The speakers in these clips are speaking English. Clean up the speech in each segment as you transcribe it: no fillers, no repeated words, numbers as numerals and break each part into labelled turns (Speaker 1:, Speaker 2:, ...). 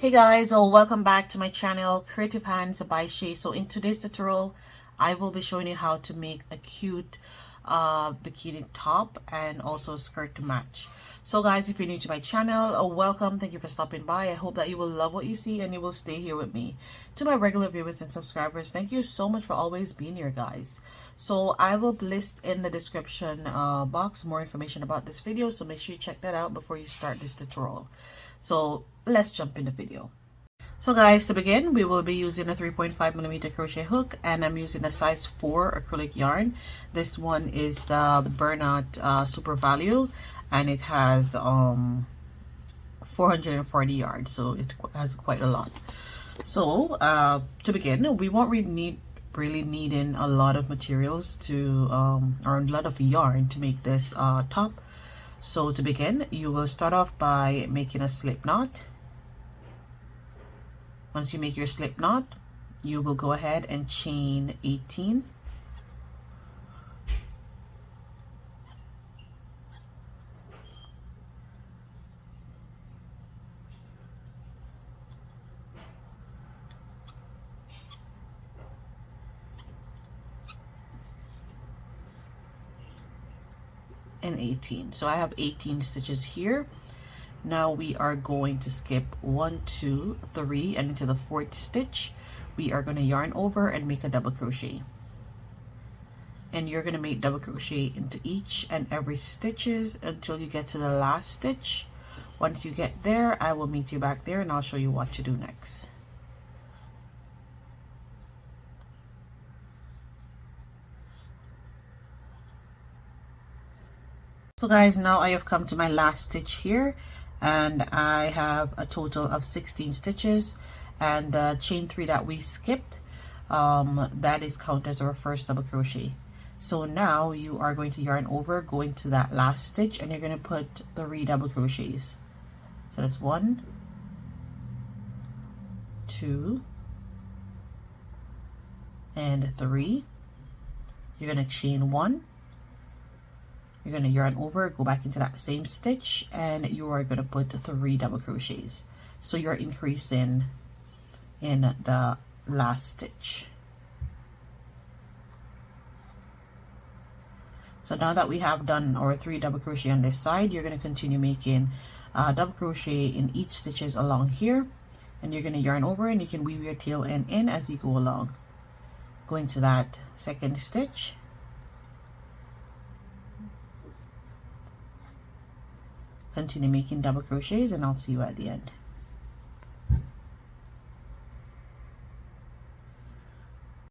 Speaker 1: Hey guys, welcome back to my channel Creative Hands by Shay. So in today's tutorial I will be showing you how to make a cute bikini top and also skirt to match. So guys, if you're new to my channel, welcome. Thank you for stopping by. I hope that you will love what you see and you will stay here with me. To my regular viewers and subscribers, thank you so much for always being here, guys. So I will list in the description box more information about this video, so make sure you check that out before you start this tutorial. So let's jump in the video. So guys, to begin, we will be using a 3.5mm crochet hook, and I'm using a size 4 acrylic yarn. This one is the Bernat Super Value, and it has 440 yards, so it has quite a lot. So to begin, we won't really needing a lot of materials to or a lot of yarn to make this top. So to begin, you will start off by making a slip knot. Once you make your slip knot, you will go ahead and chain 18. And 18. So I have 18 stitches here. Now we are going to skip 1, 2, 3, and into the 4th stitch we are going to yarn over and make a double crochet, and you're going to make double crochet into each and every stitches until you get to the last stitch. Once you get there, I will meet you back there and I'll show you what to do next. So guys, now I have come to my last stitch here, and I have a total of 16 stitches, and the chain 3 that we skipped, that is counted as our first double crochet. So now you are going to yarn over, going to that last stitch, and you're going to put 3 double crochets. So that's 1, 2, and 3. You're going to chain 1. You're going to yarn over, go back into that same stitch, and you are going to put 3 double crochets. So you're increasing in the last stitch. So now that we have done our 3 double crochet on this side, you're going to continue making double crochet in each stitches along here, and you're going to yarn over, and you can weave your tail end in as you go along. Going to that 2nd stitch. Continue making double crochets, and I'll see you at the end.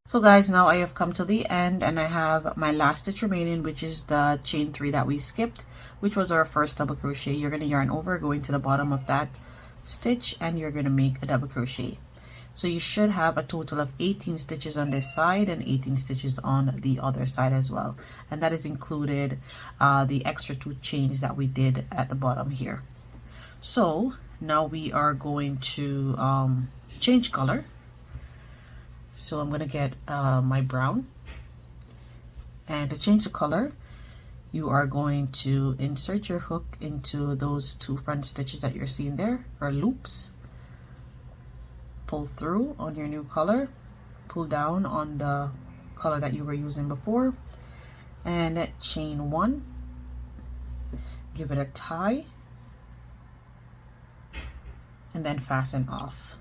Speaker 1: So guys, now I have come to the end, and I have my last stitch remaining, which is the chain 3 that we skipped, which was our first double crochet. You're going to yarn over, going to the bottom of that stitch, and you're going to make a double crochet. So you should have a total of 18 stitches on this side and 18 stitches on the other side as well, and that is included the extra 2 chains that we did at the bottom here. So now we are going to change color. So I'm going to get my brown, and to change the color, you are going to insert your hook into those 2 front stitches that you're seeing there, or loops. Pull through on your new color, pull down on the color that you were using before, and chain 1, give it a tie, and then fasten off.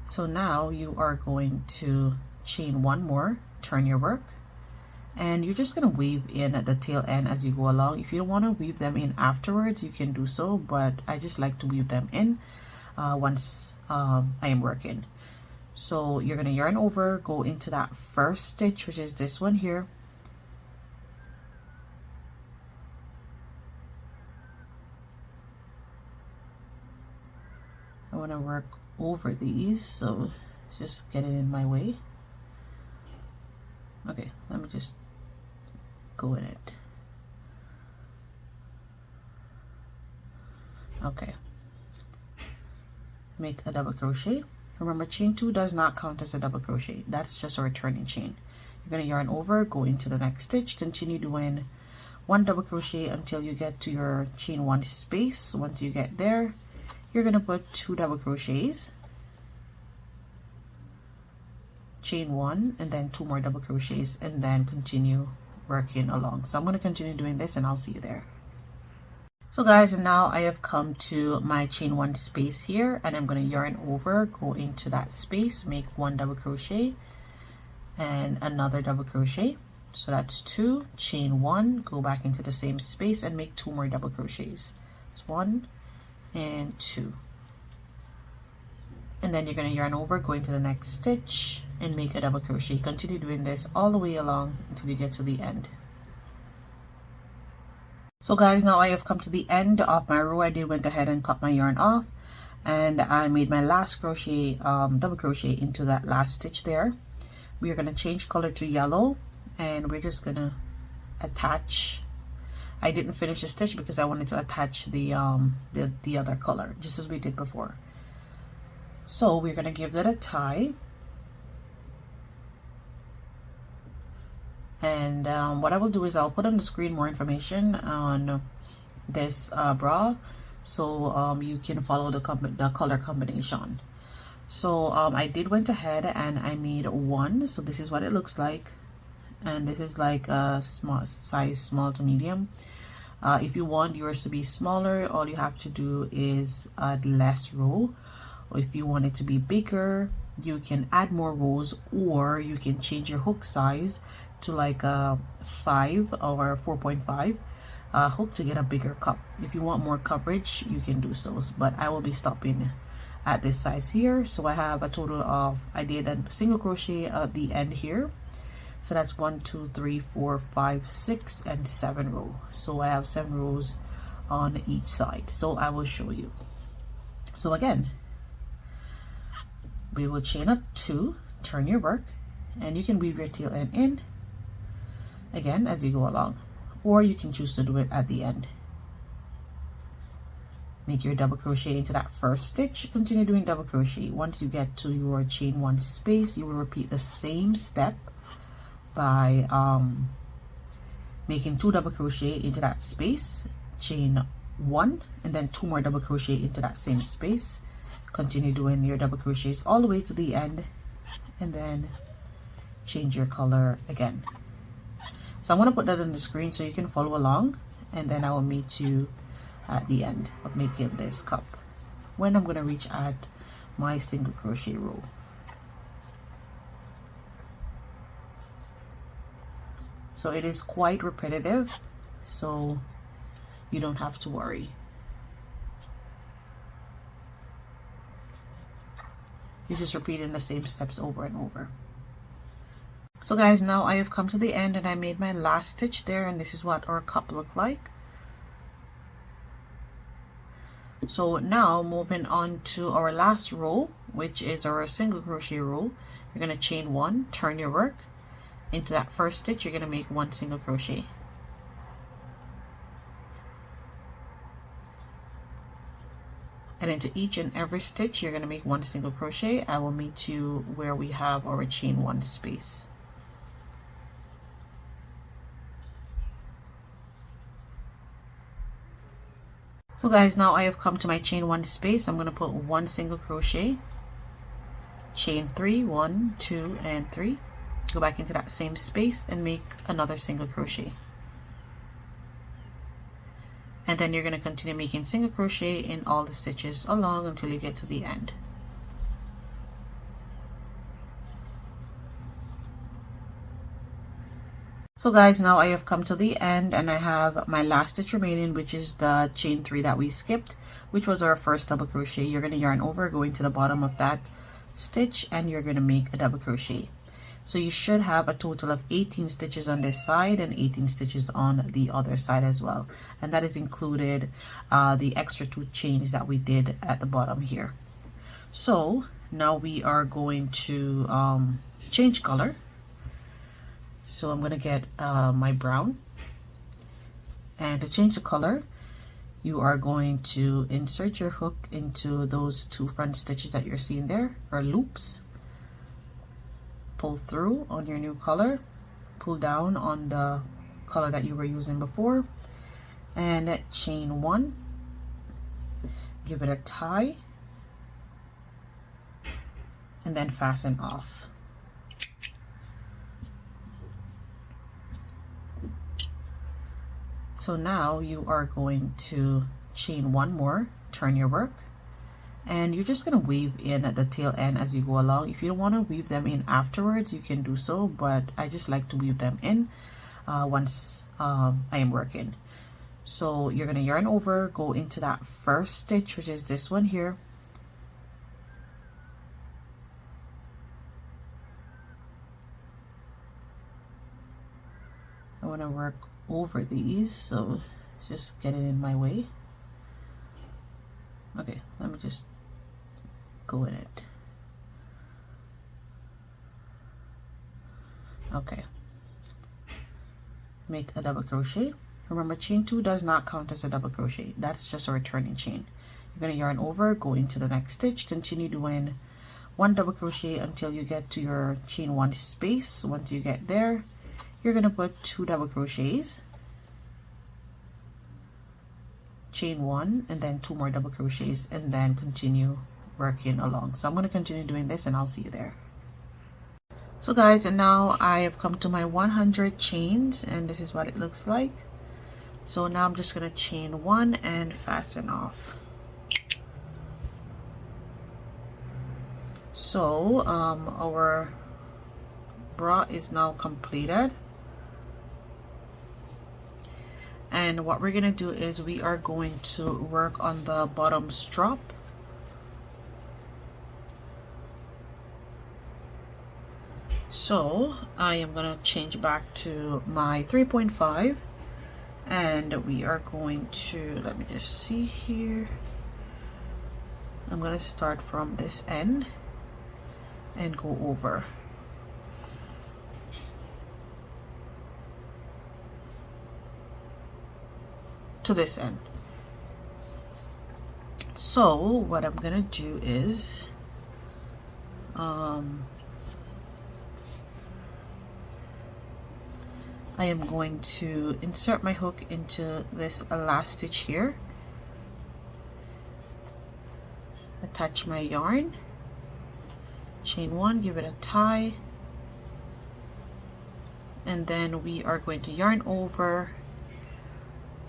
Speaker 1: So now you are going to chain 1 more, turn your work, and you're just going to weave in at the tail end as you go along. If you don't want to weave them in afterwards, you can do so, but I just like to weave them in once I am working. So you're going to yarn over, go into that first stitch, which is this one here. I want to work over these, so it's just getting in my way. Okay, let me just go in it. Okay, make a double crochet. Remember, chain 2 does not count as a double crochet. That's just a returning chain. You're going to yarn over, go into the next stitch, continue doing one double crochet until you get to your chain one space. Once you get there, you're going to put 2 double crochets, chain 1, and then 2 more double crochets, and then continue working along. So I'm going to continue doing this and I'll see you there. So guys, and now I have come to my chain 1 space here, and I'm going to yarn over, go into that space, make 1 double crochet and another double crochet. So that's 2, chain 1, go back into the same space and make 2 more double crochets. It's 1 and 2. And then you're going to yarn over, go into the next stitch and make a double crochet. Continue doing this all the way along until you get to the end. So guys, now I have come to the end of my row. I went ahead and cut my yarn off, and I made my last crochet, double crochet into that last stitch there. We are going to change color to yellow, and we're just going to attach. I didn't finish the stitch because I wanted to attach the other color, just as we did before. So we're going to give that a tie. And what I will do is I'll put on the screen more information on this bra, so you can follow the color combination. So I went ahead and I made 1. So this is what it looks like, and this is like a size small to medium. If you want yours to be smaller, all you have to do is add less row. Or if you want it to be bigger, you can add more rows, or you can change your hook size to like a 5 or 4.5 hook to get a bigger cup. If you want more coverage, you can do so, but I will be stopping at this size here. So I have a total of, I did a single crochet at the end here, so that's 1 2 3 4 5 6 and 7 rows. So I have 7 rows on each side, so I will show you. So again, we will chain up 2, turn your work, and you can weave your tail end in again as you go along, or you can choose to do it at the end. Make your double crochet into that first stitch, continue doing double crochet. Once you get to your chain 1 space, you will repeat the same step by making 2 double crochet into that space, chain 1, and then 2 more double crochet into that same space. Continue doing your double crochets all the way to the end, and then change your color again. So I'm going to put that on the screen so you can follow along, and then I will meet you at the end of making this cup when I'm going to reach at my single crochet row. So it is quite repetitive, so you don't have to worry. You're just repeating the same steps over and over. So guys, now I have come to the end and I made my last stitch there, and this is what our cup looked like. So now moving on to our last row, which is our single crochet row. You're going to chain 1, turn your work. Into that first stitch, you're going to make 1 single crochet. And into each and every stitch, you're going to make 1 single crochet. I will meet you where we have our chain 1 space. So guys, now I have come to my chain 1 space. I'm going to put 1 single crochet, chain 3, 1 2 and 3, go back into that same space and make another single crochet. And then you're going to continue making single crochet in all the stitches along until you get to the end. So guys, now I have come to the end and I have my last stitch remaining, which is the chain 3 that we skipped, which was our first double crochet. You're going to yarn over, going to the bottom of that stitch, and you're going to make a double crochet. So you should have a total of 18 stitches on this side and 18 stitches on the other side as well, and that is included the extra 2 chains that we did at the bottom here. So now we are going to change color. So I'm going to get my brown, and to change the color, you are going to insert your hook into those 2 front stitches that you're seeing there, or loops. Pull through on your new color, pull down on the color that you were using before, and chain 1, give it a tie, and then fasten off. So now you are going to chain 1 more, turn your work, and you're just going to weave in at the tail end as you go along. If you don't want to weave them in afterwards, you can do so, but I just like to weave them in once I am working. So you're going to yarn over, go into that first stitch, which is this one here. I want to work over these, so it's just getting in my way. Okay, let me just go in it. Okay, make a double crochet. Remember, chain 2 does not count as a double crochet. That's just a returning chain. You're going to yarn over, go into the next stitch, continue doing 1 double crochet until you get to your chain 1 space. Once you get there, you're going to put 2 double crochets, chain 1, and then 2 more double crochets, and then continue working along. So I'm going to continue doing this, and I'll see you there. So guys, and now I have come to my 100 chains, and this is what it looks like. So now I'm just going to chain 1 and fasten off. So our bra is now completed, and what we're going to do is we are going to work on the bottom strap. So I am going to change back to my 3.5, and we are going to, let me just see here, I'm going to start from this end and go over. To this end. So what I'm gonna do is I am going to insert my hook into this last stitch here, attach my yarn, chain 1, give it a tie, and then we are going to yarn over,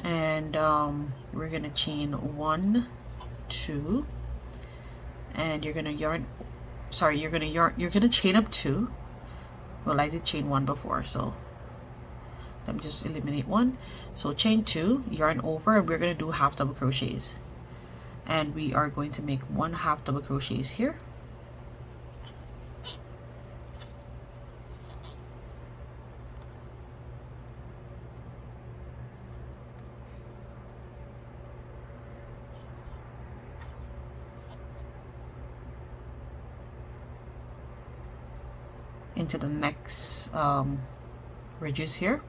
Speaker 1: and we're gonna chain 1, 2, and you're gonna chain up 2. Well, I did chain 1 before, so let me just eliminate 1. So chain 2, yarn over, and we're gonna do half double crochets, and we are going to make 1 half double crochets here. Into the next ridges here,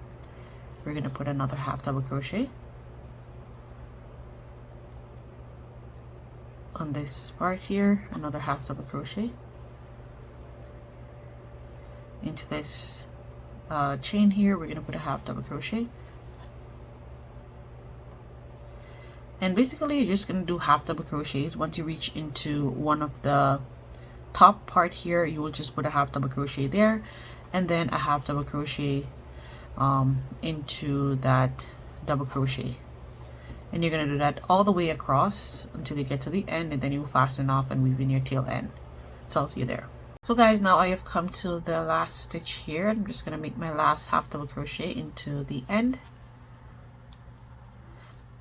Speaker 1: we're going to put another half double crochet on this part here, another half double crochet into this chain here. We're going to put a half double crochet, and basically you're just going to do half double crochets. Once you reach into one of the top part here, you will just put a half double crochet there, and then a half double crochet into that double crochet, and you're going to do that all the way across until you get to the end, and then you fasten off and weave in your tail end. So I'll see you there. So guys, now I have come to the last stitch here. I'm just going to make my last half double crochet into the end,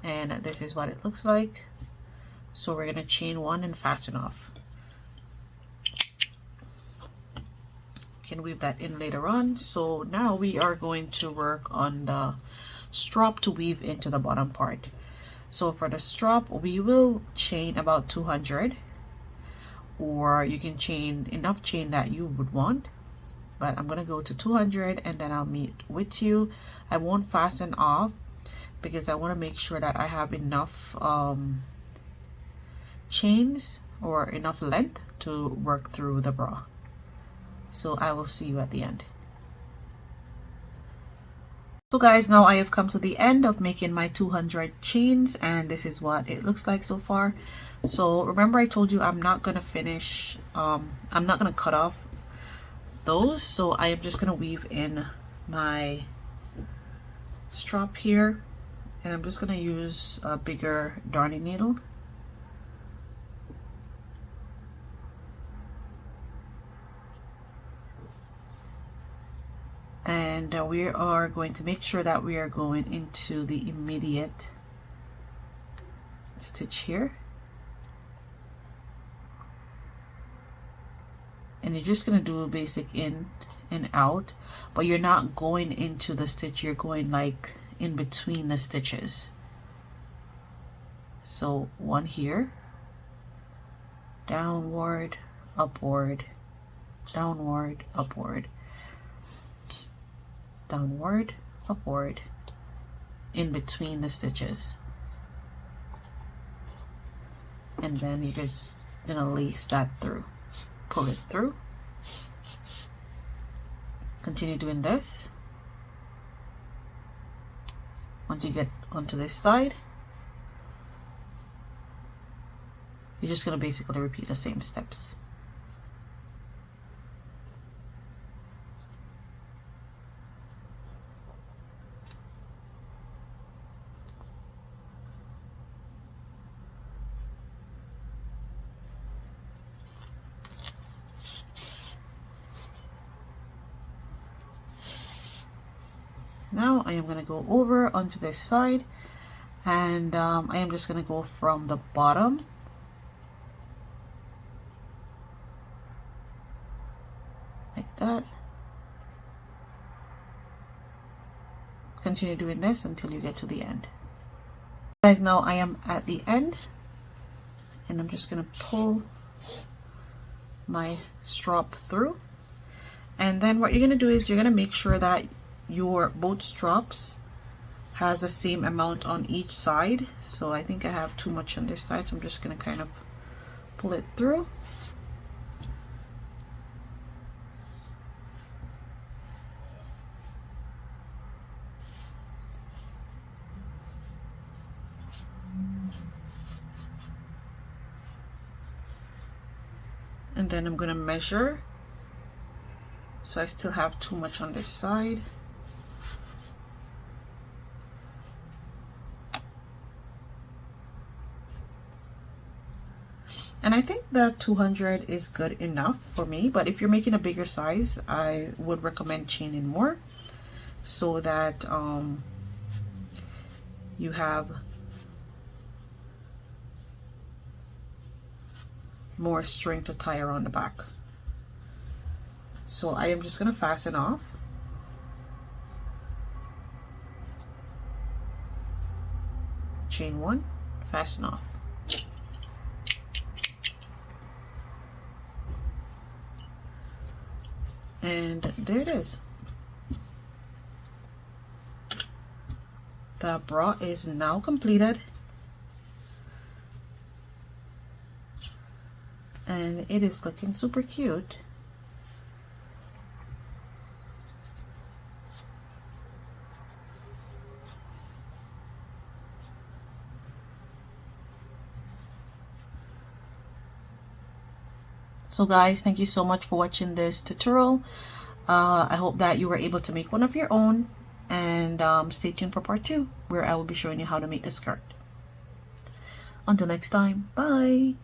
Speaker 1: and this is what it looks like. So we're going to chain 1 and fasten off. Can weave that in later on. So now we are going to work on the strap to weave into the bottom part. So for the strap, we will chain about 200, or you can chain enough chain that you would want, but I'm gonna go to 200, and then I'll meet with you. I won't fasten off because I want to make sure that I have enough chains or enough length to work through the bra. So I will see you at the end. So guys, now I have come to the end of making my 200 chains, and this is what it looks like so far. So remember I told you I'm not gonna finish, I'm not gonna cut off those, so I am just gonna weave in my strap here, and I'm just gonna use a bigger darning needle. And we are going to make sure that we are going into the immediate stitch here, and you're just going to do a basic in and out, but you're not going into the stitch, you're going like in between the stitches. So one here, downward, upward, downward, upward, downward, upward, in between the stitches. And then you're just gonna lace that through, pull it through, continue doing this. Once you get onto this side, you're just gonna basically repeat the same steps. Now I am going to go over onto this side, and I am just going to go from the bottom like that. Continue doing this until you get to the end. Guys, now I am at the end, and I'm just going to pull my strap through, and then what you're going to do is you're going to make sure that your both straps has the same amount on each side. So I think I have too much on this side, so I'm just going to kind of pull it through. And then I'm going to measure, so I still have too much on this side. And I think that 200 is good enough for me, but if you're making a bigger size, I would recommend chaining more, so that you have more string to tie around the back. So I am just going to fasten off. Chain one, fasten off. And there it is. The bra is now completed, and it is looking super cute. So guys, thank you so much for watching this tutorial. I hope that you were able to make one of your own, and stay tuned for part 2, where I will be showing you how to make the skirt. Until next time, bye!